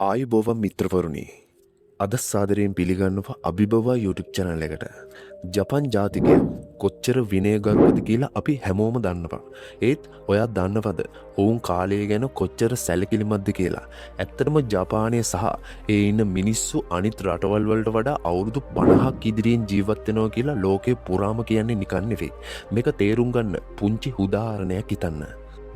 ආයුබෝවන් මිත්‍රවරුනි අද සාදරයෙන් පිළිගන්නවා අභිබවා YouTube channel එකට. ජපන් ජාතිකයෝ කොච්චර විනයගරුකද කියලා අපි හැමෝම දන්නවා. ඒත් ඔයා දන්නවද ඔවුන් කාලය ගැන කොච්චර සැලකිලිමත්ද කියලා? ඇත්තටම ජපානයේ සහ ඒ ඉන්න මිනිස්සු අනිත් රටවල් වලට වඩා අවුරුදු 50ක් ඉදිරියෙන් ජීවත් වෙනවා කියලා ලෝකේ පුරාම කියන්නේ නිකන් නෙවෙයි. මේක තේරුම් ගන්න පුංචි උදාහරණයක් හිතන්න.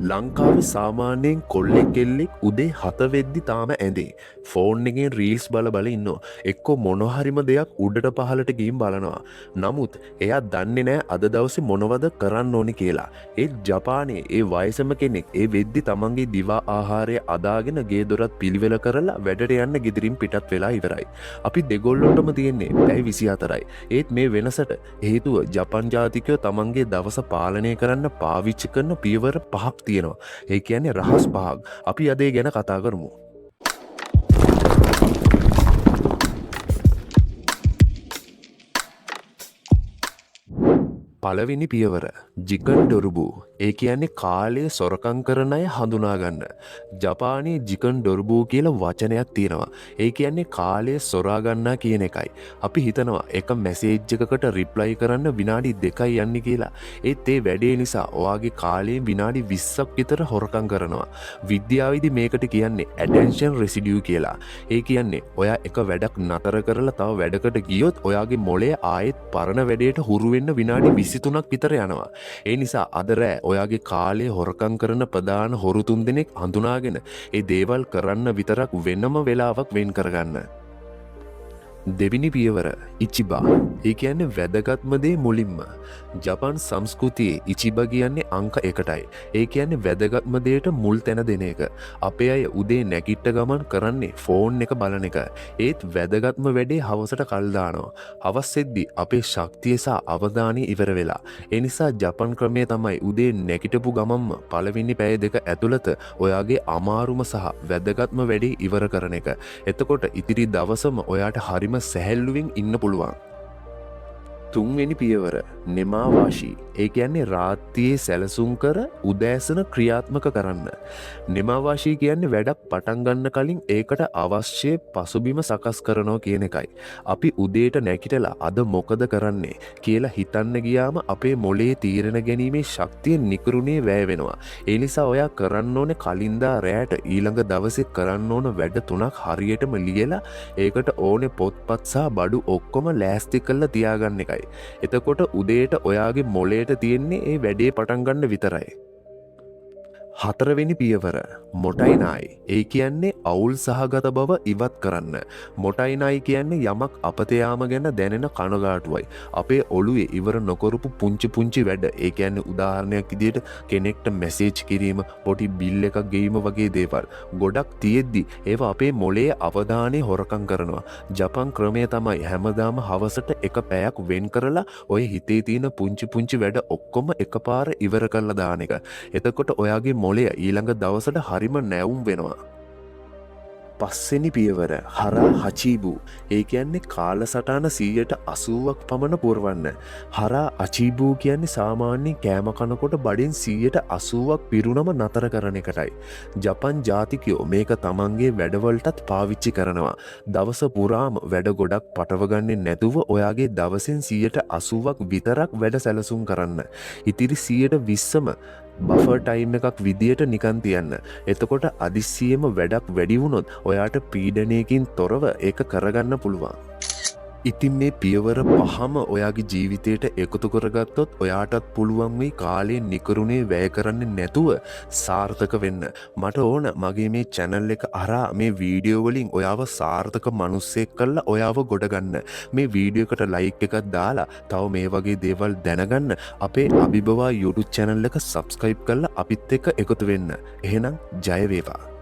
ලංකාවේ සාමාන්‍යයෙන් කොල්ලෙක් කෙල්ලෙක් උදේ 7 වෙද්දි තාම ඇඳේ. ෆෝන් එකෙන් රීල්ස් බල ඉන්නවා. එක්කෝ මොනවා හරිම දෙයක් උඩට පහළට ගිහින් බලනවා. නමුත් එයා දන්නේ නැහැ අද දවසේ මොනවද කරන්න ඕනි කියලා. ඒ ජපානයේ ඒ වයසම කෙනෙක් ඒ වෙද්දි තමන්ගේ දිවා ආහාරය අදාගෙන ගේ දොරත් පිළිවෙල කරලා වැඩට යන්න ගෙදරින් පිටත් වෙලා ඉවරයි. අපි දෙගොල්ලොන්ටම තියෙන්නේ පැය 24යි. ඒත් මේ වෙනසට හේතුව ජපන් ජාතිකයෝ තමන්ගේ දවස පාලනය කරන්න පාවිච්චි කරන පියවර පහක් තියෙනවා. ඒ කියන්නේ රහස් පහක්. අපි අද ඒ ගැන කතා කරමු. පළවෙනි පියවර ජිකන් ඩොරුබු. ඒ කියන්නේ කාලය සොරකම් කරන අය හඳුනා ගන්න. ජපානයේ ජිකන් ඩොරුබු කියලා වචනයක් තියෙනවා. ඒ කියන්නේ කාලය සොරා ගන්නා කියන එකයි. අපි හිතනවා එක මැසේජ් එකකට රිප්ලයි කරන්න විනාඩි 2යි යන්නේ කියලා. ඒත් ඒ වැඩේ නිසා ඔයාගේ කාලයෙන් විනාඩි 20ක් විතර හොරකම් කරනවා. විද්‍යාවේදී මේකට කියන්නේ attention residue කියලා. ඒ කියන්නේ ඔයා එක වැඩක් නතර කරලා තව වැඩකට ගියොත් ඔයාගේ මොළය ආයෙත් පරණ වැඩේට හුරු වෙන්න විනාඩි 23ක් විතර යනවා. ඒ නිසා අද රෑ ඔයාගේ කාලය හොරකම් කරන ප්‍රධාන හොරු 3 දෙනෙක් හඳුනාගෙන ඒ දේවල් කරන්න විතරක් වෙනම වෙලාවක් වෙන් කරගන්න. දෙවිනි පියවර ඉචිබා. ඒ කියන්නේ වැදගත්ම දේ මුලින්ම. ජපන් සංස්කෘතියේ ඉචිබා කියන්නේ අංක 1ටයි. ඒ කියන්නේ වැදගත්ම දෙයට මුල් තැන දෙන එක. අපේ අය උදේ නැගිට ගමන් කරන්නේ ෆෝන් එක බලන එක. ඒත් වැදගත්ම වැඩේ හවසට කල් දානවා. හවස් වෙද්දී අපේ ශක්තිය සහ අවධානය ඉවර වෙලා. ඒ නිසා ජපන් ක්‍රමය තමයි උදේ නැගිටපු ගමන්ම පළවෙනි පැය දෙක ඇතුළත ඔයාගේ අමාරුම සහ වැදගත්ම වැඩේ ඉවර කරන එක. එතකොට ඉතිරි දවසම ඔයාට හරිම සැහැල්ලුවෙන් ඉන්න පුළුවන්. තුන්වෙනි පියවර නෙමාවාශී. ඒ කියන්නේ රාත්‍රියේ සැලසුම් කර උදෑසන ක්‍රියාත්මක කරන්න. නෙමාවාශී කියන්නේ වැඩක් පටන් ගන්න කලින් ඒකට අවශ්‍ය පසුබිම සකස් කරනවා කියන එකයි. අපි උදේට නැගිටලා අද මොකද කරන්නේ කියලා හිතන්න ගියාම අපේ මොළයේ තීරණ ගැනීමේ ශක්තිය නිකරුණේ වැය වෙනවා. ඒ නිසා ඔයා කරන්න ඕනේ කලින්දා රැයට ඊළඟ දවසේ කරන්න ඕන වැඩ 3ක් හරියටම ලියලා ඒකට ඕනේ පොත්පත් සහ බඩු ඔක්කොම ලෑස්ති කරලා තියාගන්න එකයි. එතකොට උදේට ඔයාගේ මොළයට තියෙන්නේ ඒ වැඩේ පටන් ගන්න විතරයි. හතරවෙනි පියවර මොටයිනායි. ඒ කියන්නේ අවුල් සහගත බව ඉවත් කරන්න. මොටයිනායි කියන්නේ යමක් අපතයාම ගැන දැනෙන කනගාටුවයි. අපේ ඔළුවේ ඉවර නොකරපු පුංචි වැඩ. ඒ කියන්නේ උදාහරණයක් විදිහට කෙනෙක්ට මැසේජ් කිරීම, පොඩි බිල් එකක් ගෙවීම වගේ දේවල්. ගොඩක් තියෙද්දි ඒවා අපේ මොළයේ අවධානය හොරකම් කරනවා. ජපන් ක්‍රමය තමයි හැමදාම හවසට එක පැයක් වෙන් කරලා ඔය හිතේ තියෙන පුංචි වැඩ ඔක්කොම එකපාර ඉවර කරලා දාන එක. එතකොට ඔයාගේ මොළය ඊළඟ දවසට හරිම නැවුම් වෙනවා. පස්වෙනි පියවර හරා හචීබු. ඒ කියන්නේ කාලසටහන 80ක් පමණ පුරවන්න. හරා අචීබු කියන්නේ සාමාන්‍යයෙන් කෑම කනකොට බඩෙන් 80ක් පිරුණම නතර කරන එකටයි. ජපන් ජාතිකයෝ මේක තමන්ගේ වැඩවලටත් පාවිච්චි කරනවා. දවස පුරාම වැඩ ගොඩක් පටවගන්නේ නැතුව ඔයාගේ දවසෙන් 80ක් විතරක් වැඩ සැලසුම් කරන්න. ඉතිරි 20ම බෆර් ටයිම් එකක් විදියට නිකන් තියන්න. එතකොට අදිස්සියෙම වැඩක් වැඩි වුණොත් ඔයාට පීඩනයකින් තොරව ඒක කරගන්න පුළුවන්. ඉතින් මේ පියවර පහම ඔයාගේ ජීවිතයට එකතු කරගත්තොත් ඔයාටත් පුළුවන් වෙයි කාලේ නිකරුණේ වැය කරන්නේ නැතුව සාර්ථක වෙන්න. මට ඕන මගේ මේ channel එක අරා මේ වීඩියෝ වලින් ඔයාව සාර්ථක මිනිස්සෙක් කරලා ඔයාව ගොඩ ගන්න. මේ වීඩියෝ එකට like එකක් දාලා තව මේ වගේ දේවල් දැනගන්න අපේ අභිබවා YouTube channel එක subscribe කරලා අපිත් එක්ක එකතු වෙන්න. එහෙනම් ජය වේවා.